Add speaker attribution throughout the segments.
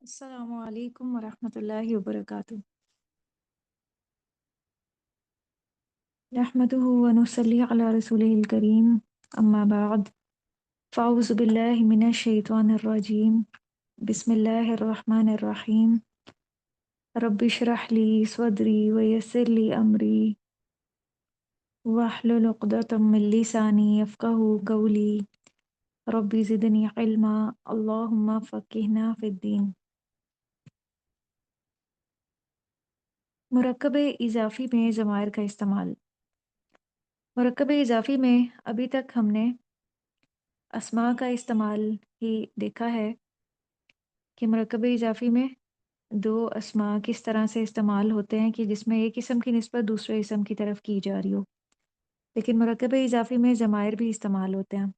Speaker 1: السلام علیکم ورحمۃ اللہ وبرکاتہ۔ نحمده ونصلي على رسوله الكريم، اما بعد، فاعوذ باللہ من الشیطان الرجیم، بسم اللہ الرحمن الرحیم، رب اشرح لی صدری ویسر لی امری واحلل عقدۃ من لسانی یفقہوا قولی، رب زدنی علما، اللہم فقہنا فی الدین۔ مرکب اضافی میں ضمائر کا استعمال۔ مرکب اضافی میں ابھی تک ہم نے اسماء کا استعمال ہی دیکھا ہے کہ مرکب اضافی میں دو اسماء کس طرح سے استعمال ہوتے ہیں کہ جس میں ایک اسم کی نسبت دوسرے اسم کی طرف کی جا رہی ہو، لیکن مرکب اضافی میں ضمائر بھی استعمال ہوتے ہیں۔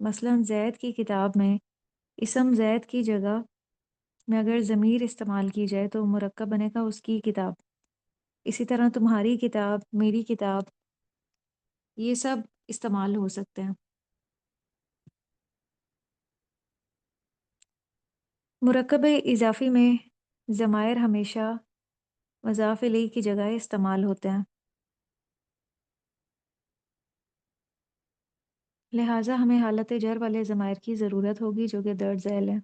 Speaker 1: مثلا زید کی کتاب میں اسم زید کی جگہ میں اگر ضمیر استعمال کی جائے تو مرکب بنے گا اس کی کتاب۔ اسی طرح تمہاری کتاب، میری کتاب، یہ سب استعمال ہو سکتے ہیں۔ مرکب اضافی میں ضمائر ہمیشہ مضاف الیہ کی جگہ استعمال ہوتے ہیں، لہٰذا ہمیں حالت جر والے ضمائر کی ضرورت ہوگی جو کہ درج ذیل ہیں۔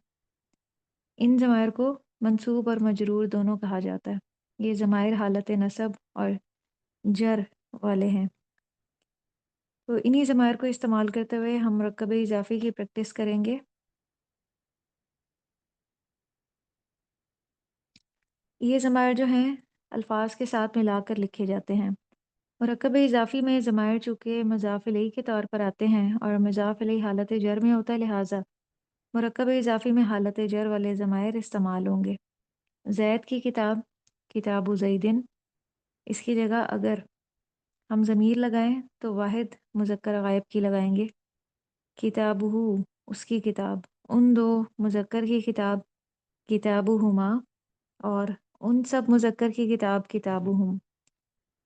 Speaker 1: ان ضمائر کو منصوب اور مجرور دونوں کہا جاتا ہے۔ یہ ضمائر حالت نصب اور جر والے ہیں، تو انہی ضمائر کو استعمال کرتے ہوئے ہم مرکب اضافی کی پریکٹس کریں گے۔ یہ ضمائر جو ہیں الفاظ کے ساتھ ملا کر لکھے جاتے ہیں۔ مرکب اضافی میں ضمائر چونکہ مضاف الیہ کے طور پر آتے ہیں اور مضاف الیہ حالت جر میں ہوتا ہے، لہٰذا مرکب اضافی میں حالت جر والے ضمائر استعمال ہوں گے۔ زید کی کتاب، کتاب زیدن، اس کی جگہ اگر ہم ضمیر لگائیں تو واحد مذکر غائب کی لگائیں گے۔ کتابہ، اس کی کتاب، ان دو مذکر کی کتاب کتابہما، اور ان سب مذکر کی کتاب کتابہم۔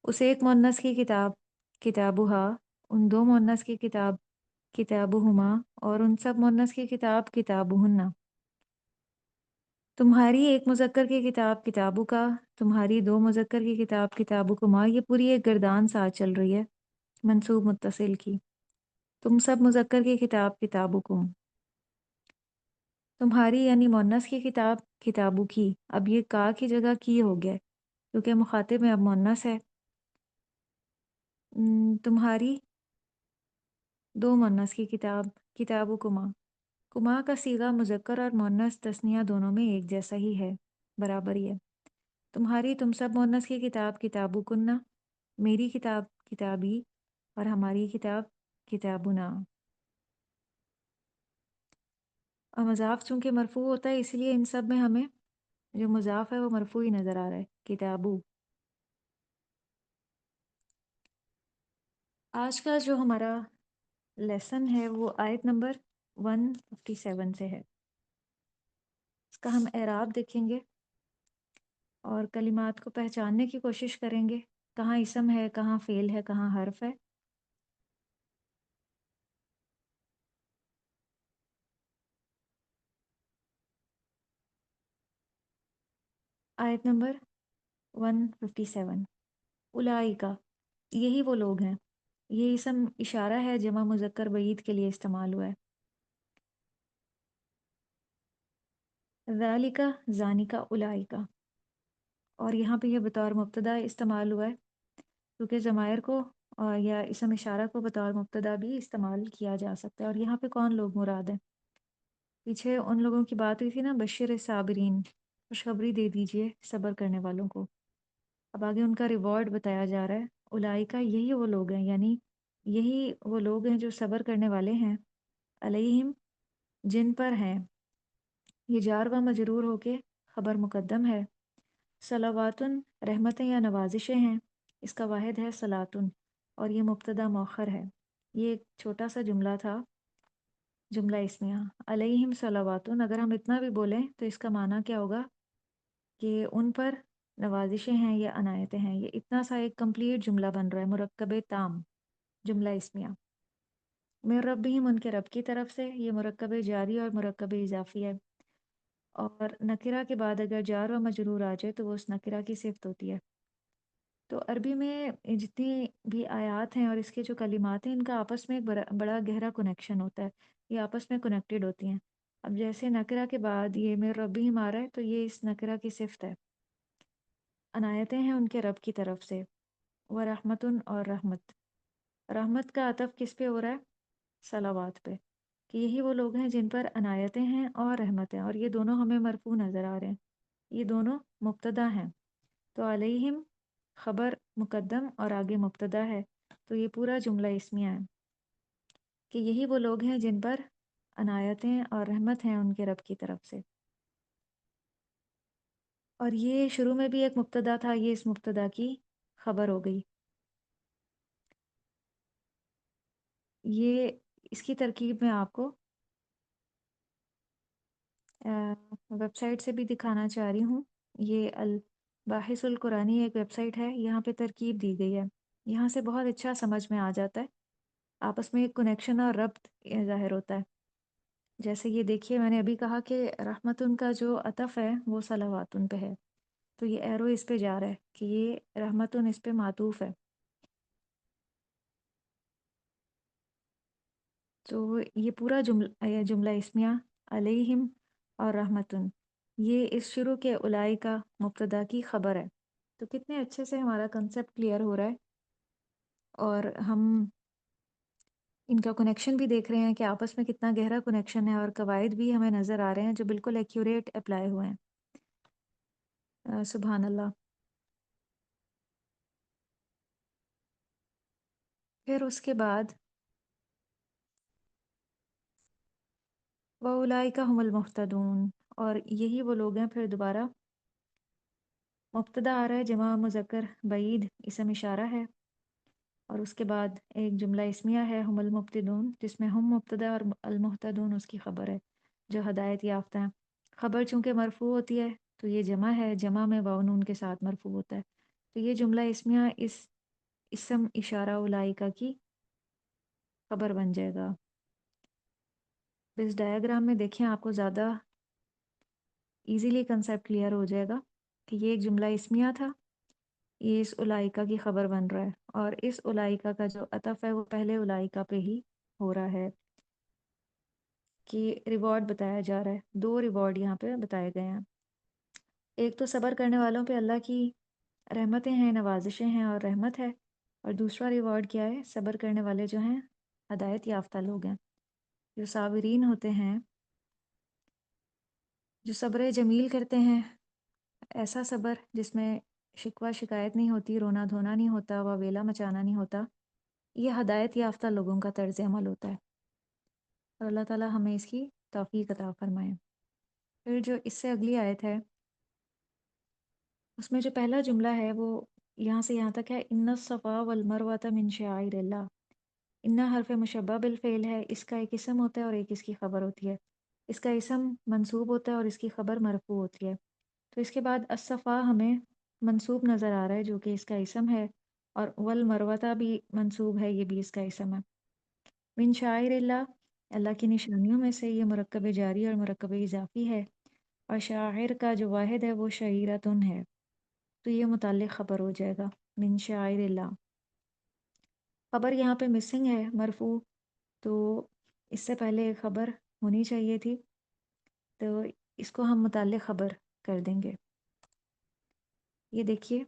Speaker 1: اس ایک مؤنث کی کتاب کتابہا، ان دو مؤنث کی کتاب کتابہما، اور ان سب مؤنث کی کتاب کتابہن۔ تمہاری ایک مذکر کی کتاب کتابوں کا، تمہاری دو مذکر کی کتاب کتابکما، یہ پوری ایک گردان ساتھ چل رہی ہے منصوب متصل کی۔ تم سب مذکر کی کتاب کتابکم، تمہاری یعنی مؤنث کی کتاب کتابوں کی، اب یہ کا کی جگہ کی ہو گیا کیونکہ مخاطب میں اب مؤنث ہے۔ تمہاری دو مؤنث کی کتاب کتابکما، کما کا صیغہ مذکر اور مؤنث تثنیہ دونوں میں ایک جیسا ہی ہے، برابر ہی ہے۔ تمہاری تم سب مؤنث کی کتاب کتابکن، میری کتاب کتابی، اور ہماری کتاب کتابنا۔ اور مضاف چونکہ مرفوع ہوتا ہے اس لیے ان سب میں ہمیں جو مضاف ہے وہ مرفوع ہی نظر آ رہا ہے، کتابو۔ آج کا جو ہمارا لیسن ہے وہ آیت نمبر 157 سے ہے۔ اس کا ہم اعراب دیکھیں گے اور کلمات کو پہچاننے کی کوشش کریں گے، کہاں اسم ہے، کہاں فعل ہے، کہاں حرف ہے۔ آیت نمبر 157، اولئک، یہی وہ لوگ ہیں۔ یہ اسم اشارہ ہے جمع مذکر بعید کے لیے استعمال ہوا ہے۔ ذالک، ذانک، اولئک، اور یہاں پہ یہ بطور مبتدا استعمال ہوا ہے کیونکہ ضمائر کو یا اسم اشارہ کو بطور مبتدا بھی استعمال کیا جا سکتا ہے۔ اور یہاں پہ کون لوگ مراد ہیں؟ پیچھے ان لوگوں کی بات ہوئی تھی نا، بشر صابرین، خوشخبری دے دیجئے صبر کرنے والوں کو۔ اب آگے ان کا ریوارڈ بتایا جا رہا ہے۔ اولئک، یہی وہ لوگ ہیں، یعنی یہی وہ لوگ ہیں جو صبر کرنے والے ہیں، علیہم، جن پر ہیں، یہ جار و مجرور ہو کے خبر مقدم ہے، صلواتن، رحمتیں یا نوازشیں ہیں، اس کا واحد ہے صلاتن، اور یہ مبتدا مؤخر ہے۔ یہ ایک چھوٹا سا جملہ تھا، جملہ اسمیہ، علیہم صلواتن۔ اگر ہم اتنا بھی بولیں تو اس کا معنی کیا ہوگا کہ ان پر نوازشیں ہیں یا عنایتیں ہیں۔ یہ اتنا سا ایک کمپلیٹ جملہ بن رہا ہے، مرکب تام، جملہ اسمیہ۔ من ربہم، ان کے رب کی طرف سے، یہ مرکب جاری اور مرکب اضافی ہے۔ اور نکرہ کے بعد اگر جار و مجرور آ جائے تو وہ اس نکرہ کی صفت ہوتی ہے۔ تو عربی میں جتنی بھی آیات ہیں اور اس کے جو کلمات ہیں ان کا آپس میں ایک بڑا گہرا کنیکشن ہوتا ہے، یہ آپس میں کنیکٹڈ ہوتی ہیں۔ اب جیسے نکرہ کے بعد یہ میرے ربی آ رہا ہے تو یہ اس نکرہ کی صفت ہے، عنایتیں ہیں ان کے رب کی طرف سے، وہ رحمتن اور رحمت۔ رحمت کا عطف کس پہ ہو رہا ہے؟ صلوات پہ، کہ یہی وہ لوگ ہیں جن پر عنایتیں ہیں اور رحمتیں، اور یہ دونوں ہمیں مرفوع نظر آ رہے ہیں، یہ دونوں مبتدا ہیں۔ تو علیہم خبر مقدم اور آگے مبتدا ہے، تو یہ پورا جملہ اسمیہ ہے کہ یہی وہ لوگ ہیں جن پر عنایتیں اور رحمت ہیں ان کے رب کی طرف سے۔ اور یہ شروع میں بھی ایک مبتدا تھا، یہ اس مبتدا کی خبر ہو گئی۔ یہ اس کی ترکیب میں آپ کو ویب سائٹ سے بھی دکھانا چاہ رہی ہوں۔ یہ الباحث القرآنی ایک ویب سائٹ ہے، یہاں پہ ترکیب دی گئی ہے، یہاں سے بہت اچھا سمجھ میں آ جاتا ہے، آپس میں ایک کنیکشن اور ربط ظاہر ہوتا ہے۔ جیسے یہ دیکھیے میں نے ابھی کہا کہ رحمتن کا جو عطف ہے وہ صلواتن پہ ہے، تو یہ ایرو اس پہ جا رہا ہے کہ یہ رحمتن اس پہ معطوف ہے، تو یہ پورا جملہ اسمیہ علیہم اور رحمتن یہ اس شروع کے الائی کا مبتدا کی خبر ہے۔ تو کتنے اچھے سے ہمارا کنسیپٹ کلیئر ہو رہا ہے، اور ہم ان کا کنیکشن بھی دیکھ رہے ہیں کہ آپس میں کتنا گہرا کنیکشن ہے، اور قواعد بھی ہمیں نظر آ رہے ہیں جو بالکل ایکیوریٹ اپلائی ہوئے ہیں۔ سبحان اللہ۔ پھر اس کے بعد وَأُولَئِكَ هُمُ الْمُهْتَدُونَ، اور یہی وہ لوگ ہیں۔ پھر دوبارہ مبتدا آ رہا ہے جمع مذکر بعید، اسم اشارہ ہے، اور اس کے بعد ایک جملہ اسمیہ ہے ہم المبتدون، جس میں ہم مبتدا اور المہتدون اس کی خبر ہے جو ہدایت یافتہ ہیں۔ خبر چونکہ مرفوع ہوتی ہے تو یہ جمع ہے، جمع میں واو نون کے ساتھ مرفوع ہوتا ہے، تو یہ جملہ اسمیہ اس اسم اشارہ اولائکا کی خبر بن جائے گا۔ اس ڈائیگرام میں دیکھیں آپ کو زیادہ ایزیلی کنسیپٹ کلیئر ہو جائے گا کہ یہ ایک جملہ اسمیہ تھا، یہ اس اولائکا کی خبر بن رہا ہے، اور اس اولائکا کا جو عطف ہے وہ پہلے اولائکا پہ ہی ہو رہا ہے، کہ ریوارڈ بتایا جا رہا ہے۔ دو ریوارڈ یہاں پہ بتائے گئے ہیں، ایک تو صبر کرنے والوں پہ اللہ کی رحمتیں ہیں، نوازشیں ہیں اور رحمت ہے، اور دوسرا ریوارڈ کیا ہے؟ صبر کرنے والے جو ہیں ہدایت یافتہ لوگ ہیں، جو صابرین ہوتے ہیں، جو صبر جمیل کرتے ہیں، ایسا صبر جس میں شکوہ شکایت نہیں ہوتی، رونا دھونا نہیں ہوتا، واویلا مچانا نہیں ہوتا، یہ ہدایت یافتہ لوگوں کا طرز عمل ہوتا ہے، اور اللہ تعالی ہمیں اس کی توفیق عطا فرمائے۔ پھر جو اس سے اگلی آیت ہے اس میں جو پہلا جملہ ہے وہ یہاں سے یہاں تک ہے، ان الصفا والمروۃ من شعائر اللہ۔ ان حرف مشبہ بالفعل ہے، اس کا ایک اسم ہوتا ہے اور ایک اس کی خبر ہوتی ہے، اس کا اسم منصوب ہوتا ہے اور اس کی خبر مرفوع ہوتی ہے۔ تو اس کے بعد الصفا ہمیں منصوب نظر آ رہا ہے جو کہ اس کا اسم ہے، اور والمروۃ بھی منصوب ہے، یہ بھی اس کا اسم ہے۔ من شعائر اللہ، اللہ کی نشانیوں میں سے، یہ مرکب جاری اور مرکب اضافی ہے، اور شاعر کا جو واحد ہے وہ شعیرتن ہے، تو یہ متعلق خبر ہو جائے گا من شعائر اللہ۔ خبر یہاں پہ مسنگ ہے مرفوع، تو اس سے پہلے ایک خبر ہونی چاہیے تھی، تو اس کو ہم متعلق خبر کر دیں گے۔ یہ دیکھیے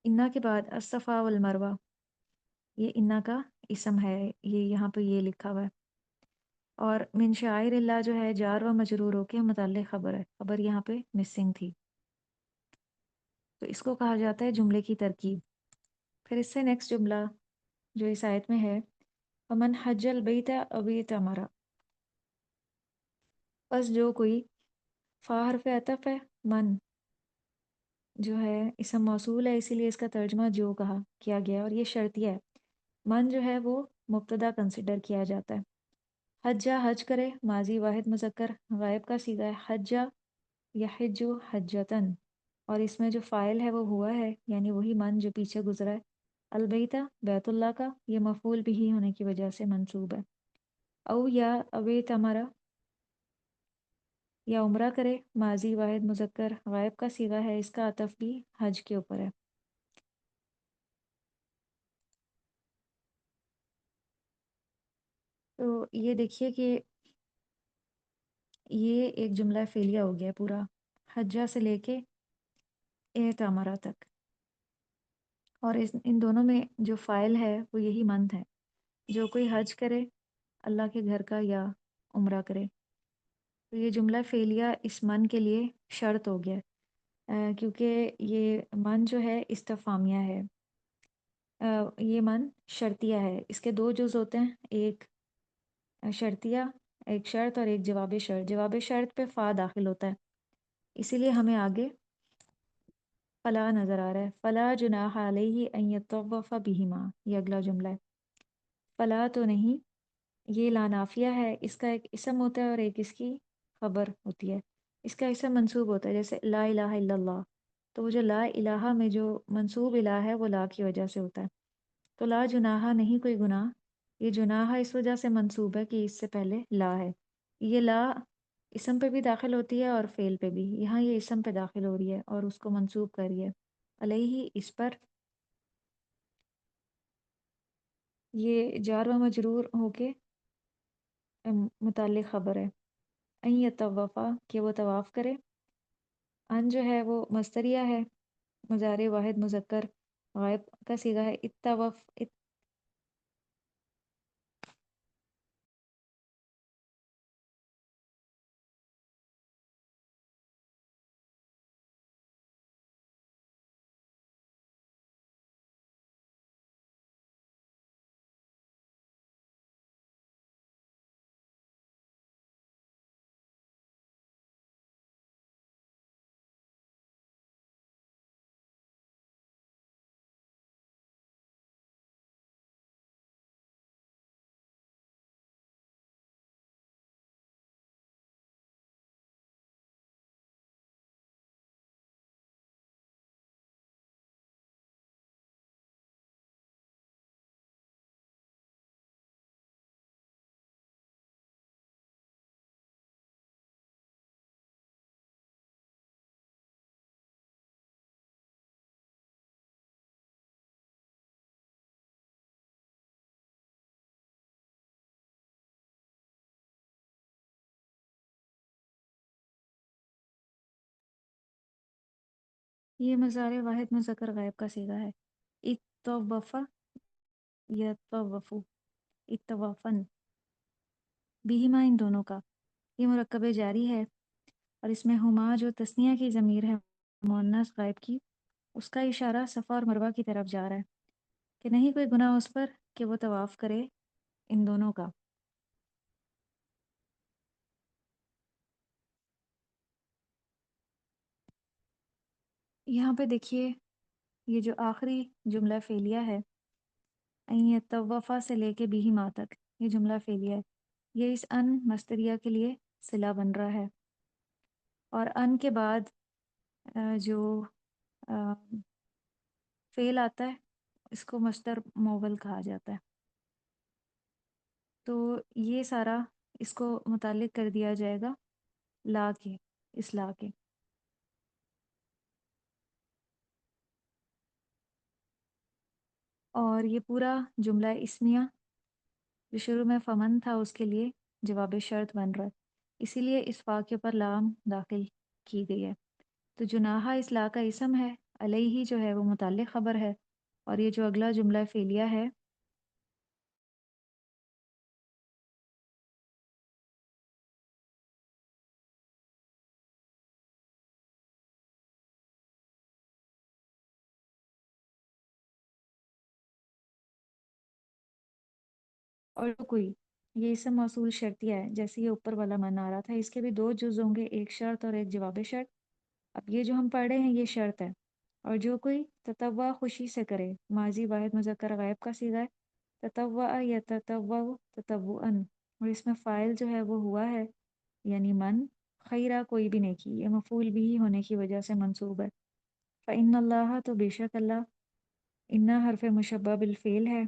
Speaker 1: انا کے بعد الصفا والمروہ، یہ انا کا اسم ہے، یہ یہاں پہ یہ لکھا ہوا ہے، اور من شعائر اللہ جو ہے جار و مجرور ہو کے متعلق خبر ہے، خبر یہاں پہ مسنگ تھی، تو اس کو کہا جاتا ہے جملے کی ترکیب۔ پھر اس سے نیکسٹ جملہ جو اس آیت میں ہے، ومن حج البیت او اعتمر، بس جو کوئی، فا حرف عطف ہے، من جو ہے اسم موصول ہے، اسی لیے اس کا ترجمہ جو کہا کیا گیا، اور یہ شرطیہ ہے، من جو ہے وہ مبتدا کنسیڈر کیا جاتا ہے۔ حجہ حج کرے، ماضی واحد مذکر غائب کا صیغہ ہے، حجہ یحج حجتن، اور اس میں جو فاعل ہے وہ ہوا ہے، یعنی وہی من جو پیچھے گزرا ہے۔ البیتہ بیت اللہ کا، یہ مفعول بھی ہونے کی وجہ سے منصوب ہے۔ او یا اوے تمرا، یا عمرہ کرے، ماضی واحد مذکر غائب کا صیغہ ہے، اس کا عطف بھی حج کے اوپر ہے۔ تو یہ دیکھیے کہ یہ ایک جملہ فعلیہ ہو گیا پورا، حجہ سے لے کے اعتمرہ تک، اور ان دونوں میں جو فاعل ہے وہ یہی من ہے، جو کوئی حج کرے اللہ کے گھر کا یا عمرہ کرے۔ تو یہ جملہ فعلیہ اس من کے لیے شرط ہو گیا، کیونکہ یہ من جو ہے استفہامیہ ہے، یہ من شرطیہ ہے۔ اس کے دو جز ہوتے ہیں، ایک شرطیہ، ایک شرط، اور ایک جواب شرط۔ جواب شرط پہ فا داخل ہوتا ہے، اسی لیے ہمیں آگے فلا نظر آ رہا ہے، فلا جناح علیہ ان یطوف بہما، یہ اگلا جملہ ہے۔ فلا تو نہیں، یہ لا نافیہ ہے، اس کا ایک اسم ہوتا ہے اور ایک اس کی خبر ہوتی ہے۔ اس کا اسم منصوب ہوتا ہے، جیسے لا الہ الا اللہ، تو وہ جو لا الہ میں جو منصوب الہ ہے وہ لا کی وجہ سے ہوتا ہے۔ تو لا جناح، نہیں کوئی گناہ، یہ جناح اس وجہ سے منصوب ہے کہ اس سے پہلے لا ہے۔ یہ لا اسم پہ بھی داخل ہوتی ہے اور فعل پہ بھی، یہاں یہ اسم پہ داخل ہو رہی ہے اور اس کو منصوب کر رہی ہے، علیہ اس پر۔ یہ جار و مجرور ہو کے متعلق خبر ہے، ان یطوفا کہ وہ طواف کرے، ان جو ہے وہ مصدریہ ہے، مضارع واحد مذکر غائب کا صیغہ ہے، یہ مضارع واحد مذکر غائب کا صیغہ ہے، اتوفا، یطوفو، اتوافن، بہما ان دونوں کا، یہ مرکب جاری ہے، اور اس میں ہما جو تثنیہ کی ضمیر ہے مؤنث غائب کی، اس کا اشارہ صفا اور مروہ کی طرف جا رہا ہے کہ نہیں کوئی گناہ اس پر کہ وہ طواف کرے ان دونوں کا۔ یہاں پہ دیکھیے یہ جو آخری جملہ فعلیہ ہے، این یطوفا سے لے کے بہما تک، یہ جملہ فعلیہ ہے، یہ اس ان مصدریہ کے لیے صلہ بن رہا ہے، اور ان کے بعد جو آ، فعل آتا ہے اس کو مصدر مول کہا جاتا ہے۔ تو یہ سارا اس کو متعلق کر دیا جائے گا لا کے، اس لا کے۔ اور یہ پورا جملہ اسمیہ جو شروع میں فمن تھا اس کے لیے جواب شرط بن رہا ہے، اسی لیے اس واقعے پر لام داخل کی گئی ہے۔ تو جناح اس لا کا اسم ہے، علیہ جو ہے وہ متعلق خبر ہے، اور یہ جو اگلا جملہ فعلیہ ہے اور جو کوئی، یہ اسم موصول شرطیہ ہے، جیسے یہ اوپر والا من آ رہا تھا، اس کے بھی دو جز ہوں گے، ایک شرط اور ایک جواب شرط۔ اب یہ جو ہم پڑھ رہے ہیں یہ شرط ہے، اور جو کوئی تطوع خوشی سے کرے، ماضی واحد مذکر غائب کا صیغہ ہے، تطوع یا تطوع تطوعن، اور اس میں فاعل جو ہے وہ ہوا ہے یعنی من، خیرہ کوئی بھی نیکی، یہ مفعول بھی ہونے کی وجہ سے منصوب ہے۔ فإن اللہ تو بے شک اللہ، انا حرف مشبہ بالفعل ہے،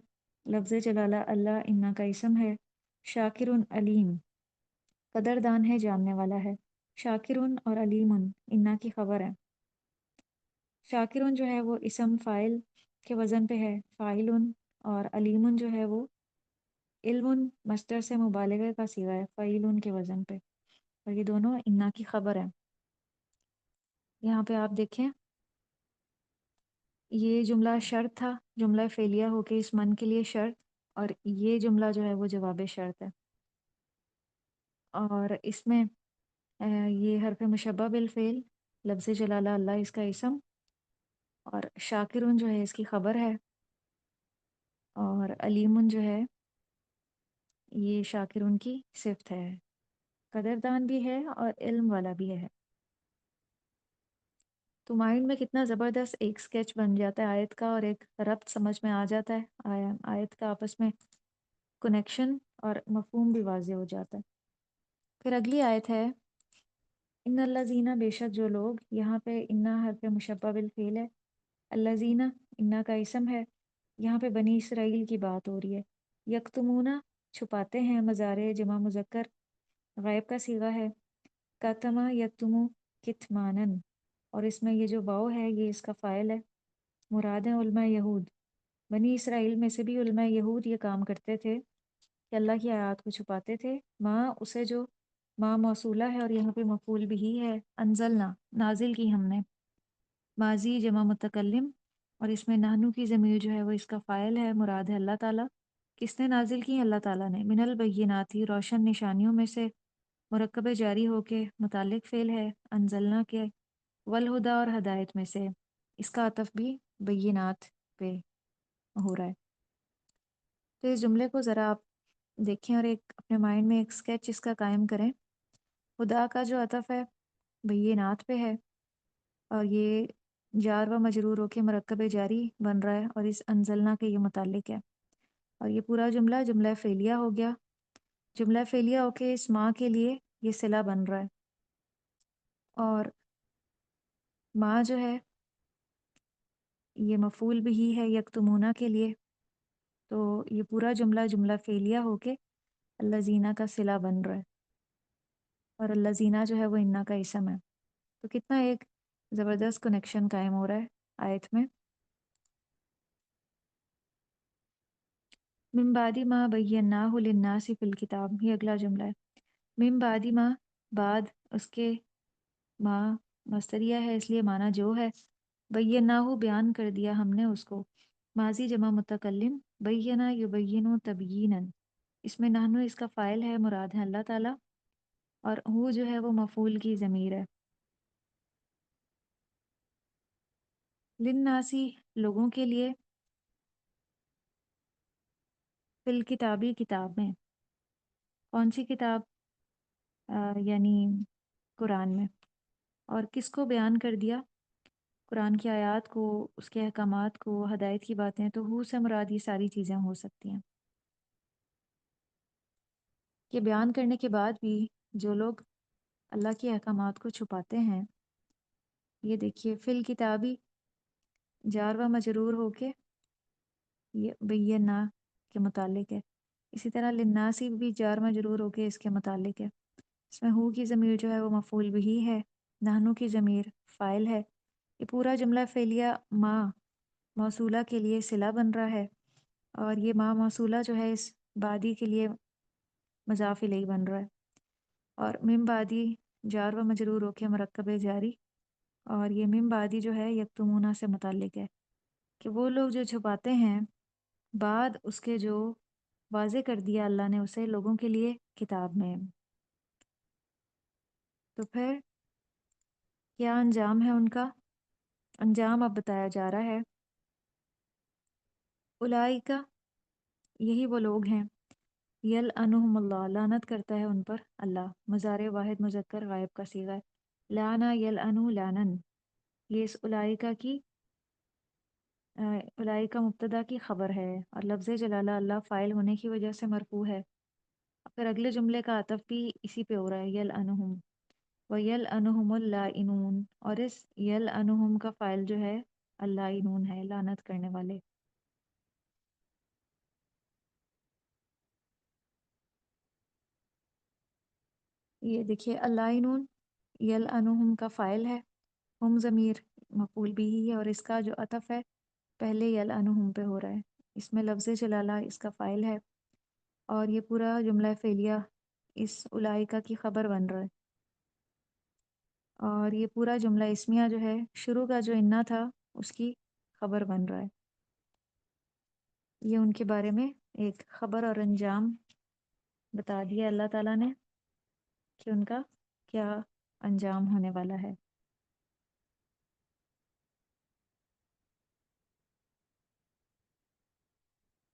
Speaker 1: لفظ جلالہ اللہ انا کا اسم ہے، شاکر علیم قدردان ہے جاننے والا ہے۔ शाकिरुन और अलीमुन इन्ना की खबर है। शाकिरुन जो है वो इसम फ़ाइल के वज़न पे है फ़ाइलुन, और अलीमुन जो है वो इल्मुन मस्दर से मुबालगे का सीगा है फ़ईलुन के वज़न पे, और ये दोनों इन्ना की खबर है। यहाँ पे आप देखें, ये जुमला शर्त था, जुमला फ़ेलिया होके इस मन के लिए शर्त, और ये जुमला जो है वो जवाब शर्त है। और इसमें ये हरफ मुशब्बह बिल फ़ेल, लफ्ज़ जलाला अल्लाह इसका इसम, और शाकिरुन जो है इसकी खबर है, और अलीमुन जो है ये शाकिरुन की सिफ़त है। कदरदान भी है और इल्म वाला भी है। तो माइंड में कितना ज़बरदस्त एक स्केच बन जाता है आयत का, और एक रब्त समझ में आ जाता है आयत का, आपस में कनेक्शन और मफ़हूम भी वाज़ेह हो जाता है। फिर अगली आयत है, इन्नल्लज़ीना बेशक जो लोग, यहाँ पे इन्ना हरफ मुशब्बह बिल फ़ेल है, अल्लज़ीना इन्ना का इसम है। यहाँ पे बनी इसराइल की बात हो रही है। यक्तुमूना छुपाते हैं, मज़ारे जमा मुज़क्कर गायब का सीगा है। कतमा यक्तुमु कितमानन, और इसमें ये जो वाव है ये इसका फ़ाइल है। मुराद है उलमा यहूद, बनी इसराइल में से भी उलमा यहूद ये काम करते थे कि अल्लाह की आयत को छुपाते थे। माँ उसे जो माँ मौसूला है, और यहाँ पे मफूल भी है, अनजलना नाजिल की हमने, माजी जमा मुतकल्लिम, और इसमें नाहनु की ज़मीर जो है वो इसका फ़ाइल है। मुराद है अल्लाह ताला। किसने नाजिल की? अल्लाह ताला ने। मिनल बय्यिनाती रोशन निशानियों में से, मुरक्कब जारी होके मुतालिक फ़ेल है अनजलना के, वल हुदा और हदायत में से, इसका अतफ भी बय्यिनात पे हो रहा है। तो इस जुमले को ज़रा आप देखें और एक अपने माइंड में एक स्केच इसका कायम करें। खुदा का जो अतफ़ है बय्यिनात पे है, और ये जार व मजरूर होके मरकब जारी बन रहा है, और इस अनजलना के ये मुतालिक है। और ये पूरा जुमला जुमला फ़ेलिया हो गया। जुमला फ़ेलिया होके इस माँ के लिए ये सिला बन रहा है, और माँ जो है ये मफ़ूल भी ही है यक्तुमूना के लिए। तो ये पूरा जुमला जुमला फ़ेलिया होके अल्लज़ीना का सिला बन रहा है, और अल्लज़ीना जो है वो इन्ना का इसम है। तो कितना एक ज़बरदस्त कनेक्शन कायम हो रहा है आयत में। मिन बादी मा बय्यन्नाहु लिन्नासि फ़िल किताब, ये अगला जुमला है। मिन बादी मा, बाद उसके, मा मस्तरिया है इसलिए माना जो है, बय्यन्नाहु बयान कर दिया हमने उसको, माजी जमा मुतकल्लिम, बय्यना युबय्यिनु तबयीनन, इसमें नहनु इसका फ़ाइल है, मुराद है अल्लाह ताला, और हु जो है वो मफ़ूल की ज़मीर है। लिन्नासी लोगों के लिए, फ़िल किताबी किताब में, कौन सी किताब? यानी कुरान में। और किसको बयान कर दिया? कुरान की आयत को, उसके अहकामात को, हदायत की बातें। तो हु से मुराद ये सारी चीज़ें हो सकती हैं। ये बयान करने के बाद भी जो लोग अल्लाह के अहकामात को छुपाते हैं, ये देखिए फ़िल किताबी जार व मजरूर होके ये बय्यना के मुतालिक है। इसी तरह लिन्नासी भी जार मजरूर होके इसके मुतालिक है। इसमें हु की ज़मीर जो है वो मफ़ूल बिही है, नहनु की ज़मीर फ़ाइल है। ये पूरा जुमला फ़ेलिया माँ मौसूला के लिए सिला बन रहा है, और ये माँ मौसूला जो है इस बादी के लिए मज़ाफ़ इलैही बन रहा है। और मिन बादी जार व मजरूर होके मरकब जारी, और ये मिन बादी जो है यक्तुमूना से मुताल्लिक है कि वो लोग जो छुपाते हैं बाद उसके जो वाज़े कर दिया अल्लाह ने उसे लोगों के लिए किताब में। तो फिर क्या अंजाम है उनका? अंजाम अब बताया जा रहा है। उलाइका यही वो लोग हैं, यल अनुहुमुल्लाह लानत करता है उन पर अल्लाह, मज़ार वाहिद मुज़क्कर गायब का सीगा है। लाना यल अनु लानन, ये इस उलाइका की उलाइका मुब्तदा की खबर है, और लफ्ज़ जलाला अल्लाह फ़ाइल होने की वजह से मरफू है। फिर अगले जुमले का अतफ भी इसी पे हो रहा है, यल अनुहुम व यल अनुहुमुल लाइनून, और इस यल अनुहुम का फ़ाइल जो है अल्लाइनून है, लानत करने वाले। ये देखिए अल्लाइनून, यलअनुहुम का फ़ाइल है, हम ज़मीर मफ़ूल बिही है और इसका जो अतफ़ है पहले यलअनुहुम पे हो रहा है। इसमें लफ्ज़ जलाला इसका फ़ाइल है और ये पूरा जुमला फ़ेलिया इस उलाइका की ख़बर बन रहा है। और ये पूरा जुमला इस्मिया जो है शुरू का जो इन्ना था उसकी ख़बर बन रहा है। ये उनके बारे में एक ख़बर और अंजाम बता दिया अल्लाह ताला ने कि उनका क्या अंजाम होने वाला है।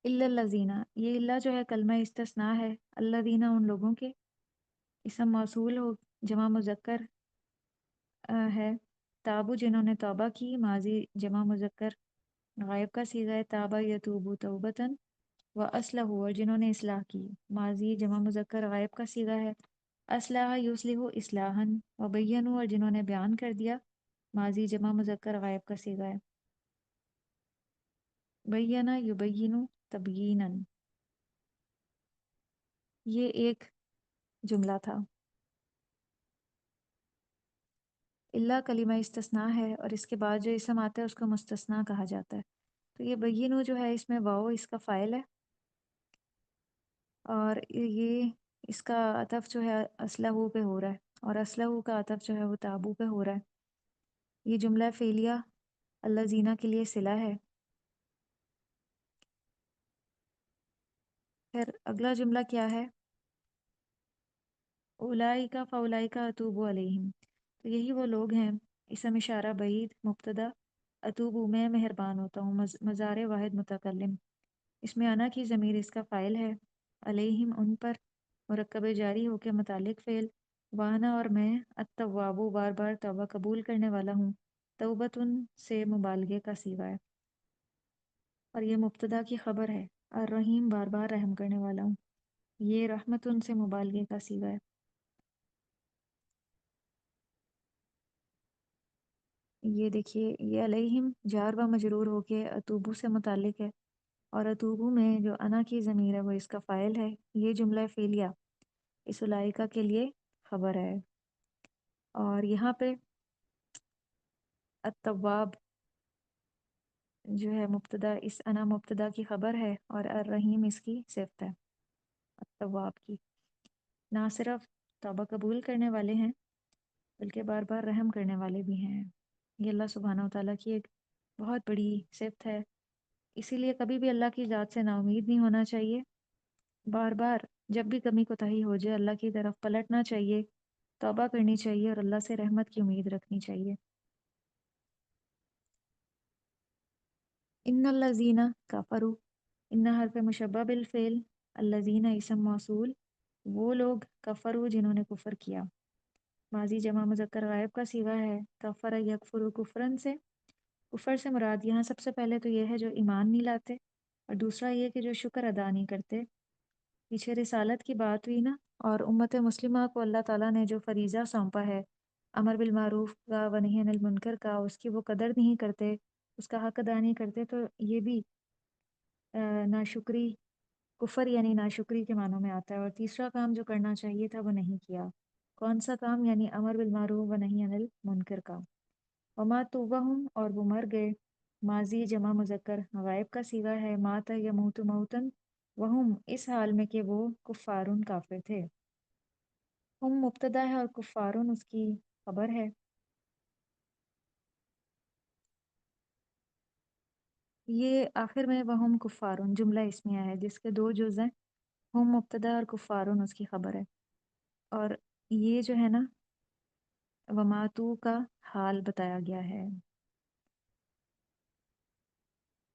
Speaker 1: इल्लल्लज़ीना, ये इल्ला जो है कलमा इस्तिस्ना है। अल्लज़ीना उन लोगों के, इसम मौसूल हो, जमा मुज़क्कर है। ताबू जिन्होंने तौबा की, माजी जमा मुज़क्कर गायब का सीगा है। ताबा यतूबु तौबतन व असलहु, और जिन्होंने इस्लाह की, माजी जमा मुज़क्कर गायब का सीगा है। असलाह युस्लिहु इस्लाहन व बय्यनु, और जिन्होंने बयान कर दिया, माजी जमा मुज़क्कर गायब का सीगा है। बय्यना युबय्यिनु तबयीनन, ये एक जुमला था। इल्ला कलीमा इस्तिस्ना है और इसके बाद जो इसम आता है उसको मुस्तस्ना कहा जाता है। तो ये बय्यिनु जो है इसमें वाओ इसका फ़ाइल है और ये इसका अतफ़ जो है असलहू पे हो रहा है और असलहू का अतफ़ जो है वो ताबू पे हो रहा है। ये जुमला फ़ेलिया अल्लज़ीना के लिए सिला है। फिर अगला जुमला क्या है? उलाइका फ़उलाइका अतूबु अलैहिम, तो यही वो लोग हैं। इसम इशारा बईद मुब्तदा, अतूबु मैं मेहरबान होता हूँ, मज़ार वाहिद मुतकल्लिम, इसमें अना की ज़मीर इसका फ़ाइल है। अलैहिम उन पर, मुरक्कब जारी होकर मुतालिक फ़ेल। वाना और मैं, अत्तवाबु बार बार तौबा कबूल करने वाला हूँ। तौबतुन से मुबालगे का सीगा है और ये मुब्तदा की ख़बर है। और रहीम बार बार रहम करने वाला हूँ, ये रहमतुन से मुबालगे का सीगा है। ये देखिए, ये अलैहिम जार व मजरूर होके अतूबू से मुतालिक है और अतूबू में जो अना की ज़मीर है वो इसका फ़ाइल है। ये जुमला फ़ेलिया इस उलाइका के लिए ख़बर है और यहाँ पे अत्तवाब जो है मुब्तदा, इस अना मुब्तदा की ख़बर है और अर्रहीम इसकी सिफ़त है अत्तवाब की। ना सिर्फ तौबा कबूल करने वाले हैं बल्कि बार बार रहम करने वाले भी हैं। ये अल्लाह सुब्हानहू व तआला की एक बहुत बड़ी सिफ़त है। इसीलिए कभी भी अल्लाह की ज़ात से नाउमीद नहीं होना चाहिए। बार बार जब भी कमी कोताही हो जाए अल्लाह की तरफ पलटना चाहिए, तौबा करनी चाहिए और अल्लाह से रहमत की उम्मीद रखनी चाहिए। इन्नल्लज़ीना कफ़रू, इन्ना हर्फ मुशब्बह बिल फ़िल, अल्लज़ीना इसम मौसूल, वो लोग कफ़रू जिन्होंने कुफ़र किया। माजी जमा मुज़क्कर गायब का सीगा है। कफ़र यकफ़ुरु कुफ़रन से, कुफ़र से मुराद यहाँ सबसे पहले तो ये है जो ईमान नहीं लाते और दूसरा ये कि जो शुक्र अदा नहीं करते। पीछे रिसालत की बात हुई ना, और उम्मत मुस्लिमा को अल्लाह ताला ने जो फ़रीज़ा सौंपा है अमर बिल मारूफ का व नही अनिल मुनकर का, उसकी वो कदर नहीं करते, उसका हक अदा नहीं करते, तो ये भी नाशुक्री, कुफर यानी नाशुक्री के मानों में आता है। और तीसरा काम जो करना चाहिए था वो नहीं किया। कौन सा काम? यानी अमर बिल मारूफ व नही अनिल मुनकर का। वमा तुवहुम, और वो मर गए। माजी जमा मुजक्कर गायब का सीगा है। माता यमूतु मौतन, वहुम इस हाल में कि वो कुफ़ारुन काफिर थे। हम मुब्तदा है और कुफ़ारुन उसकी खबर है। ये आखिर में वहुम कुफ़ारुन जुमला इसमिया है जिसके दो जुज़ हैं। हम मुब्तदा और कुफ़ारुन उसकी खबर है। और ये जो है ना, वमातू का हाल बताया गया है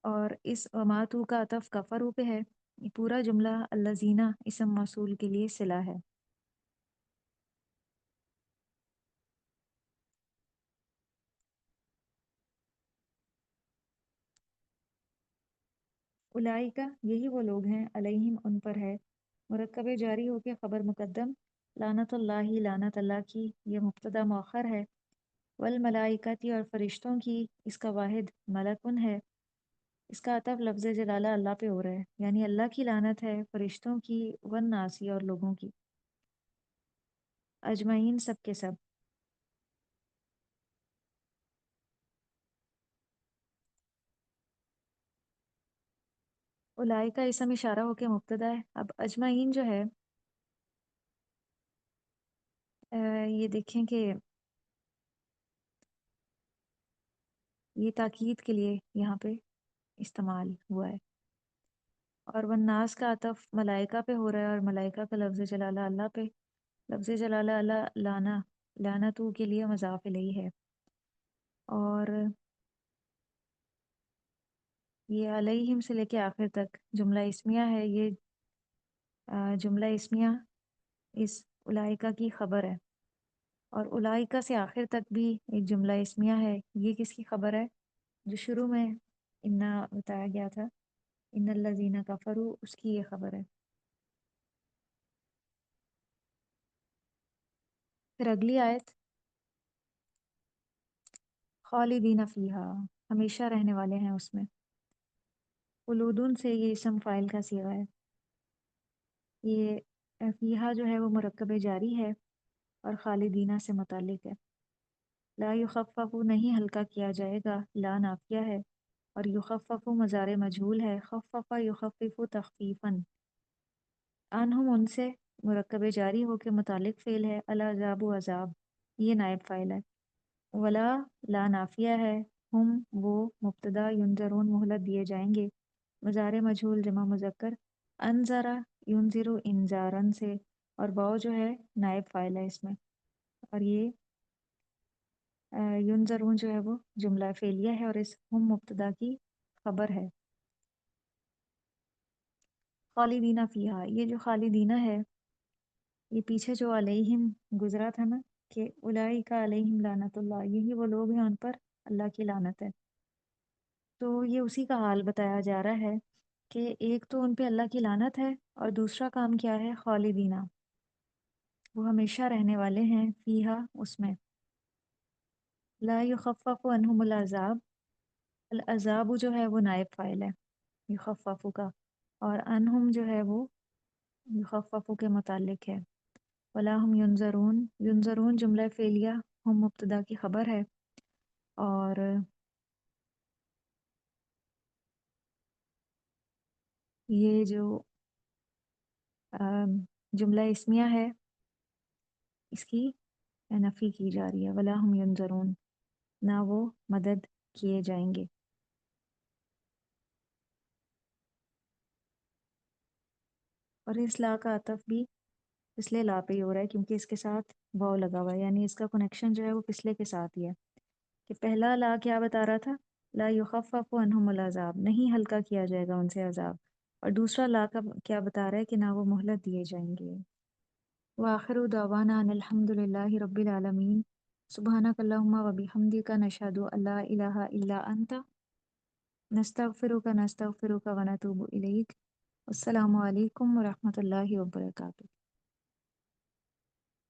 Speaker 1: और इस वमातू का अतफ कफरू पे है। ये पूरा जुमला अल्लज़ीना इसम मौसूल के लिए सिला है। उलाइका यही वो लोग हैं, अलैहिम उन पर है, मुरक्कब जारी होकर खबर मुकद्दम, लानतुल्लाहि लानत अल्लाह की, ये मुब्तदा मौखर है। वल मलाइकती, और फरिश्तों की, इसका वाहिद मलकुन है। इसका अतफ लफ्ज़ जलाला अल्लाह पे हो रहा है, यानी अल्लाह की लानत है फरिश्तों की, वन नासी और लोगों की, अजमईन सब के सब। उलाई का इसम इशारा होके मुब्तदा है। अब अजमाइन जो है ये देखें कि ये ताकीद के लिए यहाँ पे इस्तेमाल हुआ है। और वन्नास का अतफ मलाइका पे हो रहा है और मलाइका का लफ्ज़ जलाला अल्लाह पे। लफ्ज़ जलाला अल्लाह लाना, लानतू के लिए मज़ाफ़ इलैही है। और ये अलैहिम से लेके आखिर तक जुमला इस्मिया है। ये जुमला इस्मिया इस उलाइका की खबर है। और उलाइका से आखिर तक भी एक जुमला इस्मिया है। ये किसकी खबर है? जो शुरू में इन्ना बताया गया था, इन्नल्लज़ीना कफ़रू, उसकी ये खबर है। फिर अगली आयत, खालिदीन फ़ीहा, हमेशा रहने वाले हैं उसमें। खुलूदुन से ये इसम फ़ाइल का सीगा है। ये फ़ीहा जो है वो मुरक्कब जारी है और खालिदीना से मुताल्लिक है। ला युखफ़फ़ु, नहीं हल्का किया जाएगा, ला नाफिया है। और युखफ़फ़ु मज़ारे मजहूल है। खफ़फ़ युखफ़िफ़ु तख़फ़ीफ़न। अनहुम, उनसे, मुरक्कब जारी हो के मुतालिक फ़ेल है। अल अज़ाबु, अज़ाब, ये नायब फ़ाइल है। वला, ला नाफिया है। हम, वो, मुब्तदा, युनज़रून, मोहलत दिए जाएंगे। मज़ारे मजहूल जमा मुज़क्कर। अनज़रा युनज़िरु, इंज़ारन से। और वाव जो है नायब फ़ाइल है इसमें। और ये युनज़रून जो है वो जुमला फ़ेलिया है और इस हम मुब्तदा की खबर है। खालिदीना फ़ीहा, ये जो खालिदीना है, ये पीछे जो अलैहिम गुजरा था ना, कि उलाइका अलैहिम लानतुल्लाह, यही वो लोग हैं उन पर अल्लाह की लानत है। तो ये उसी का हाल बताया जा रहा है कि एक तो उन पे अल्लाह की लानत है और दूसरा काम क्या है, खालिदीना, वो हमेशा रहने वाले हैं, फ़ीहा, उसमें। ला युखफ़फ़ु अन्हुमुल अज़ाब, अल अज़ाबु जो है वो नायब फ़ाइल है युखफ़फ़ु का। और अनहुम जो है वो युखफ़फ़ु के मुताल्लिक है। वला हम युनज़रून, युनज़रून जुमला फ़ेलिया, हम मुब्तदा की खबर है। और ये जो जुमला इस्मिया है, इसकी नफ़ी की जा रही है। वला हम युनज़रून, ना वो मदद किए जाएंगे। और इस ला का अतफ भी पिछले ला पे ही हो रहा है क्योंकि इसके साथ वाव लगा हुआ है, यानी इसका कनेक्शन जो है वो पिछले के साथ ही है। कि पहला ला क्या बता रहा था, ला युखफ़फ़ु अन्हुमुल अज़ाब, नहीं हल्का किया जाएगा उनसे अज़ाब। और दूसरा ला का क्या बता रहा है कि ना वो मोहलत दिए जाएंगे। व आखिरु दावाना अनिल हम्दुलिल्लाहि रब्बिल आलमीन। सुब्हानकल्लाहुम्मा व बिहम्दिका नशहदु अल्ला इलाहा इल्ला अंता नस्तगफिरुका व नतूबु इलैक। अस्सलामु अलैकुम व रहमतुल्लाहि व बरकातुहू।